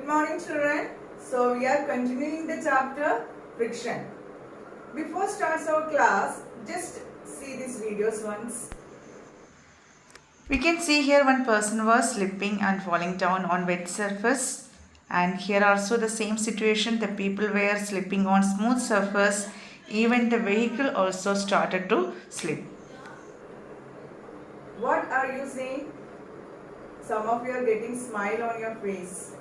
Good morning, children. So we are continuing the chapter friction. Before starts our class, just see these videos once. We can see here one person was slipping and falling down on wet surface, and here also the same situation, the people were slipping on smooth surface. Even the vehicle also started to slip. What are you saying? Some of you are getting smile on your face.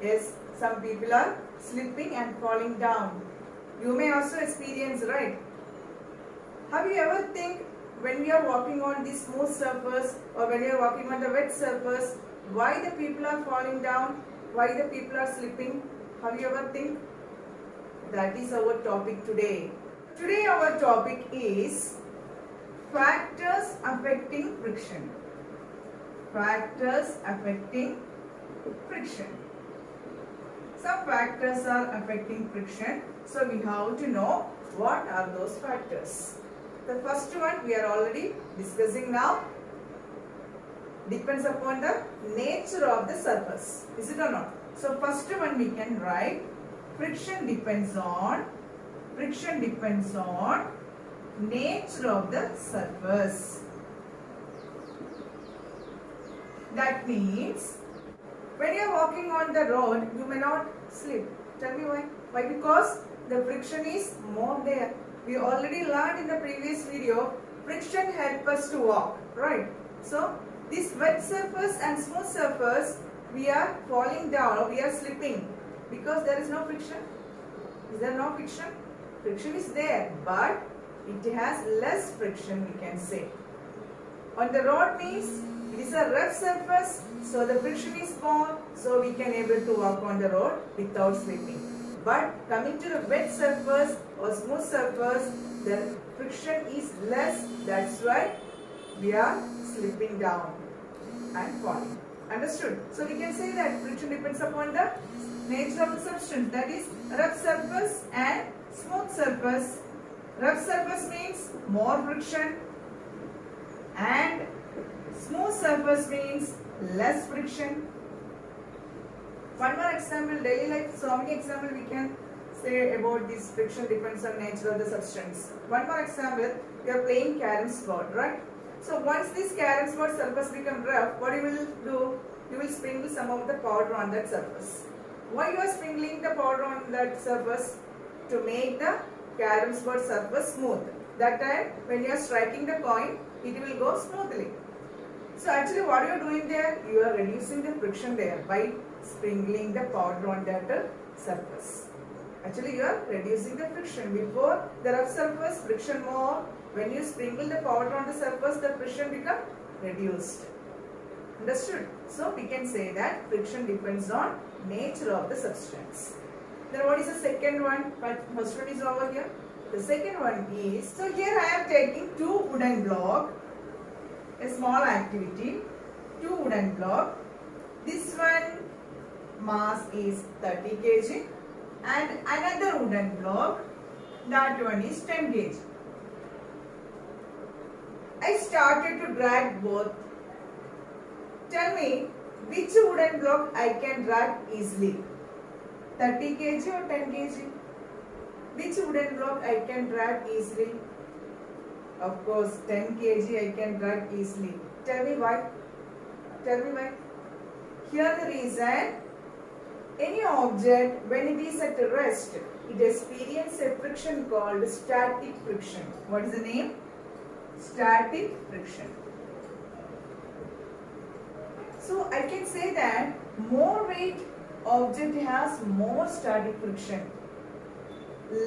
Yes, some people are slipping and falling down. You may also experience, right? Have you ever think when we are walking on the smooth surface or when you are walking on the wet surface, why the people are falling down? Why the people are slipping? Have you ever think? That is our topic today. Today our topic is factors affecting friction. Factors affecting friction. Some factors are affecting friction. So we have to know what are those factors. The first one we are already discussing now. Depends upon the nature of the surface. Is it or not? So first one we can write friction depends on nature of the surface. That means when you are walking on the road, you may not slip. Tell me why? Why? Because the friction is more there. We already learned in the previous video, friction helps us to walk, right? So, this wet surface and smooth surface, we are falling down, we are slipping because there is no friction. Is there no friction? Friction is there, but it has less friction, we can say. On the road means it is a rough surface, so the friction is more, so we can able to walk on the road without slipping. But coming to the wet surface or smooth surface, the friction is less, that's why we are slipping down and falling. Understood? So we can say that friction depends upon the nature of the substance, that is rough surface and smooth surface. Rough surface means more friction and smooth surface means less friction. One more example, daily life, so many examples we can say about this friction depends on nature of the substance. One more example, you are playing carom board, right? So once this carom board surface become rough, what you will do? You will sprinkle some of the powder on that surface. Why you are sprinkling the powder on that surface? To make the carom board surface smooth. That time when you are striking the coin, it will go smoothly. So actually what you are doing there, you are reducing the friction there by sprinkling the powder on that surface. Actually you are reducing the friction. Before the rough surface, friction more. When you sprinkle the powder on the surface, the friction become reduced. Understood? So we can say that friction depends on nature of the substance. Then what is the second one? First one is over here. The second one is, so here I am taking two wooden blocks. A small activity, two wooden block. This one mass is 30 kg and another wooden block, that one is 10 kg. I started to drag both. Tell me which wooden block I can drag easily, 30 kg or 10 kg? Which wooden block I can drag easily? Of course, 10 kg I can drag easily. Tell me why? Tell me why? Here the reason, any object when it is at rest, it experiences a friction called static friction. What is the name? Static friction. So I can say that more weight object has more static friction.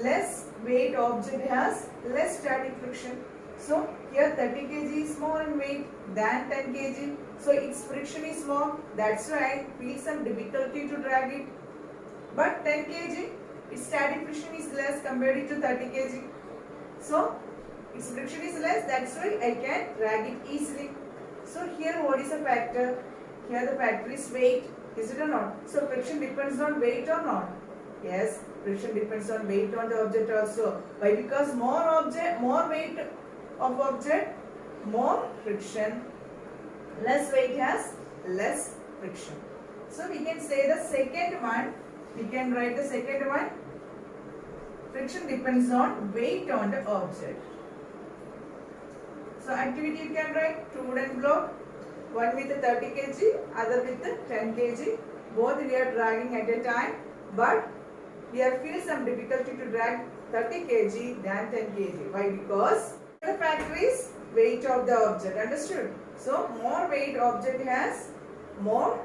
Less weight object has less static friction. So here 30 kg is more in weight than 10 kg. So its friction is more. That's why I feel some difficulty to drag it. But 10 kg, its static friction is less compared to 30 kg. So its friction is less. That's why I can drag it easily. So here what is the factor? Here the factor is weight. Is it or not? So friction depends on weight or not? Yes, friction depends on weight on the object also. Why? Because more weight of object, more friction. Less weight has less friction. So we can say the second one, we can write the second one, friction depends on weight on the object. So activity you can write 2 wooden block, one with 30 kg, other with 10 kg. Both we are dragging at a time, but we are feel some difficulty to drag 30 kg than 10 kg. Why? Because the factor is weight of the object. Understood? So more weight object has more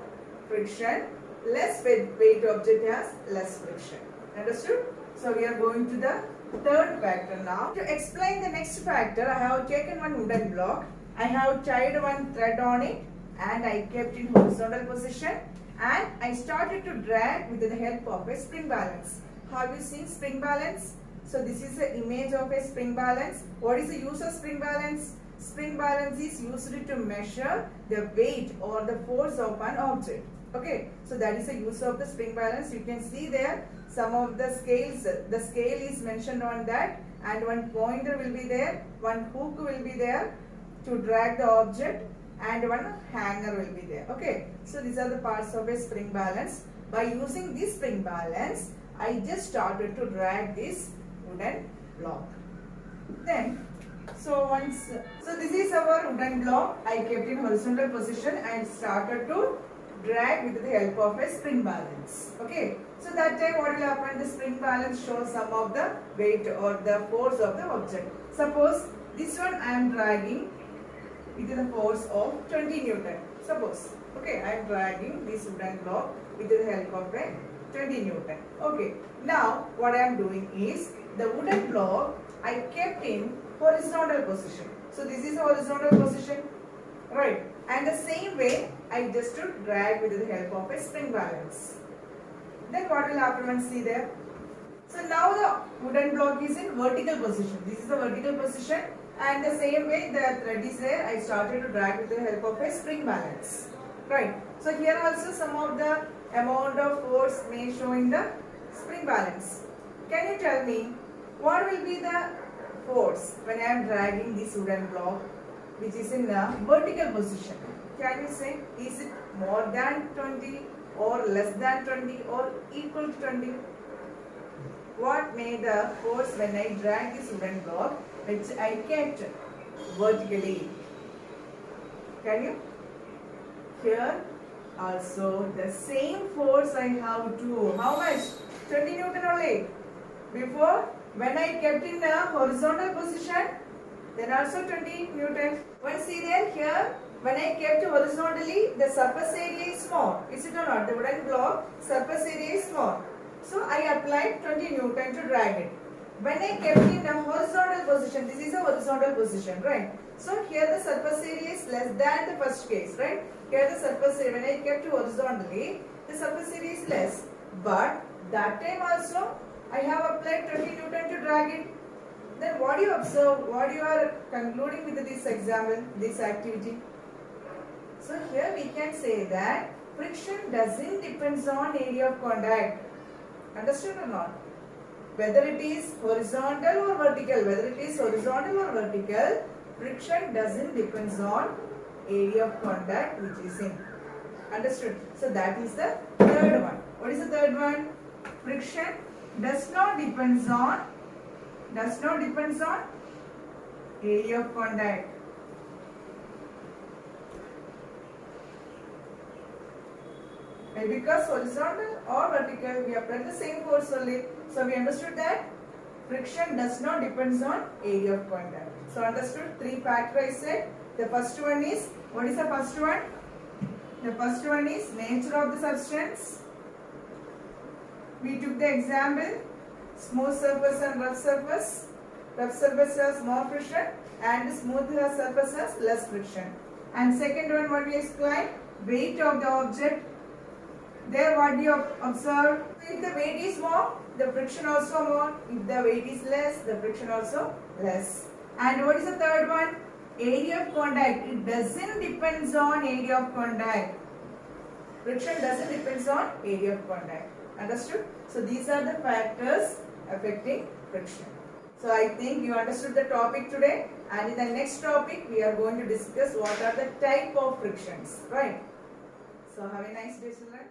friction, less weight object has less friction. Understood? So we are going to the third factor now. To explain the next factor, I have taken one wooden block. I have tied one thread on it and I kept in horizontal position and I started to drag with the help of a spring balance. Have you seen spring balance? So this is the image of a spring balance. What is the use of spring balance? Spring balance is used to measure the weight or the force of an object. Okay, so that is the use of the spring balance. You can see there some of the scales. The scale is mentioned on that and one pointer will be there, one hook will be there to drag the object and one hanger will be there. Okay, so these are the parts of a spring balance. By using this spring balance, I just started to drag this wooden block. Then, so this is our wooden block. I kept in horizontal position and started to drag with the help of a spring balance. Okay, so that time what will happen? The spring balance shows some of the weight or the force of the object. Suppose this one I am dragging with the force of 20 Newton. Suppose, okay, I am dragging this wooden block with the help of a 20 Newton. Okay, now what I am doing is the wooden block I kept in horizontal position. So this is a horizontal position, right? And the same way I just to drag with the help of a spring balance. Then what will happen once see there? So now the wooden block is in vertical position. This is the vertical position and the same way the thread is there. I started to drag with the help of a spring balance. Right. So here also some of the amount of force may show in the spring balance. Can you tell me what will be the force when I am dragging this wooden block which is in the vertical position? Can you say, is it more than 20 or less than 20 or equal to 20? What may the force when I drag this wooden block which I kept vertically? Can you? Here also the same force I have to, how much? 20 Newton only. Before when I kept in the horizontal position, then also 20 Newton. Once see there, here when I kept horizontally, the surface area is small. Is it or not? The wooden block surface area is small. So I applied 20 Newton to drag it. When I kept in the horizontal position, this is a horizontal position, right? So here the surface area is less than the first case, right? Here the surface area, when I kept horizontally, the surface area is less. But that time also, I have applied 20 Newton to drag it. Then what do you observe? What you are concluding with this example, this activity? So here we can say that friction doesn't depend on area of contact. Understood or not? Whether it is horizontal or vertical, friction doesn't depend on area of contact which is in. Understood? So that is the third one. What is the third one? Friction does not depend on area of contact. And because horizontal or vertical, we apply the same force only. So we understood that friction does not depend on area of contact. So understood three factors I said. The first one is, what is the first one? The first one is nature of the substance. We took the example, smooth surface and rough surface. Rough surface has more friction and smooth surface has less friction. And second one, what we explained, weight of the object. There what do you observe? If the weight is more, the friction also more. If the weight is less, the friction also less. And what is the third one? Area of contact. It doesn't depend on area of contact. Friction doesn't depend on area of contact. Understood? So these are the factors affecting friction. So I think you understood the topic today, and in the next topic we are going to discuss what are the type of frictions, right? So have a nice day, children.